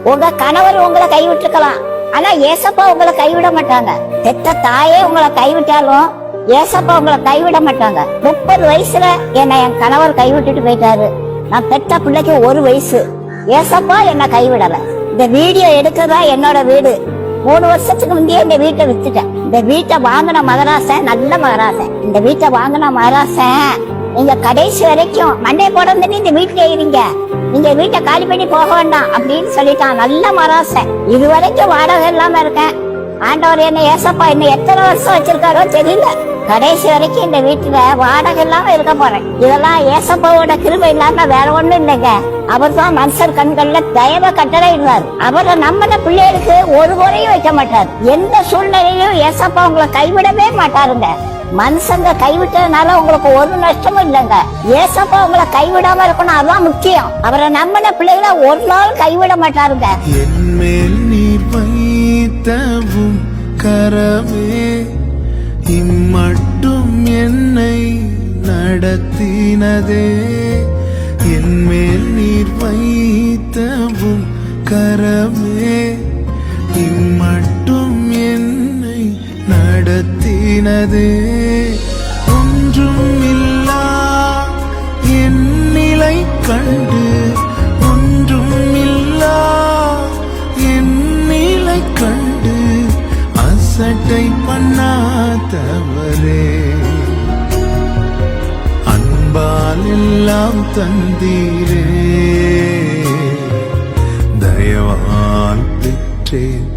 உங்க கணவர் உங்களை கைவிட்டுருக்கலாம், ஆனா ஏசப்பா உங்களை கைவிட மாட்டாங்க. பெத்த தாயே உங்களை கைவிட்டாலும் ஏசப்பா உங்களை கைவிட மாட்டாங்க. 30 வயசுல என்னை என் கணவர் கைவிட்டுட்டு போயிட்டாரு. நான் பெத்த பிள்ளைக்கு 1 வயசு. ஏசப்பா என்ன கைவிடல. இந்த வீடியோ எடுக்கறதா என்னோட வீடு. 3 வருஷத்துக்கு முந்தையே இந்த வீட்டை வித்துட்டேன். இந்த வீட்டை வாங்கின மகராசன் நல்ல மகராசன். இந்த வீட்டை வாங்கின மகராசன் நீங்க கடைசி வரைக்கும் மண்டே போட இந்த வீட்டுல இருங்க, நீங்க வீட்டை காலி பண்ணி போக வேண்டாம் அப்படின்னு சொல்லிட்டான். நல்ல மகராசன். இதுவரைக்கும் வாடகை இல்லாம இருக்கேன். ஆண்டவர் என்ன ஏசப்பா என்ன எத்தனை வருஷம் வச்சிருக்காரோ தெரியல. கடைசி வரைக்கும் இந்த வீட்டுல வாடகை இல்லாம இருக்க போறேன். இதெல்லாம் ஏசப்பாவோட கிருபை இல்லாம வேற ஒண்ணும் இல்லைங்க. அவர் தான் மனுஷர் கண்கள்ல தயவ கட்டளை இருந்தார். அவரை நம்மள பிள்ளைகளுக்கு ஒரு குறையும் வைக்க மாட்டார். எந்த சூழ்நிலையிலும் ஏசப்பா உங்களை கைவிடவே மாட்டாருங்க. மனுஷங்க கைவிட்டதுனால உங்களுக்கு ஒரு நஷ்டமும் இல்லைங்க. ஏசப்பா உங்களை கைவிடாம இருக்கணும், அதுதான் முக்கியம். அவரை நம்மள பிள்ளைகளை ஒரு நாள் கைவிட மாட்டாருங்க. என்மேல் நீ வைத்தவும் கரமே இம்மட்டும் என்னை நடத்தினதே. என்மேல் நீர் வைத்தவும் கரமே இம்மட்டும் என்னை நடத்தினதே. ஒன்றும் இல்லா என் நிலை கண்டு, ஒன்றும் இல்லா என் நிலை கண்டு அசட்டை பண்ணாதவரே. அன்பால் எல்லாம் தந்தீரே, தயவால் பெற்றேன்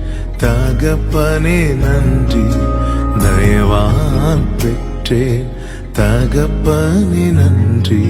தகப்பனே நன்றி. தயவால் பெற்றேன் தகப்பனே நன்றி.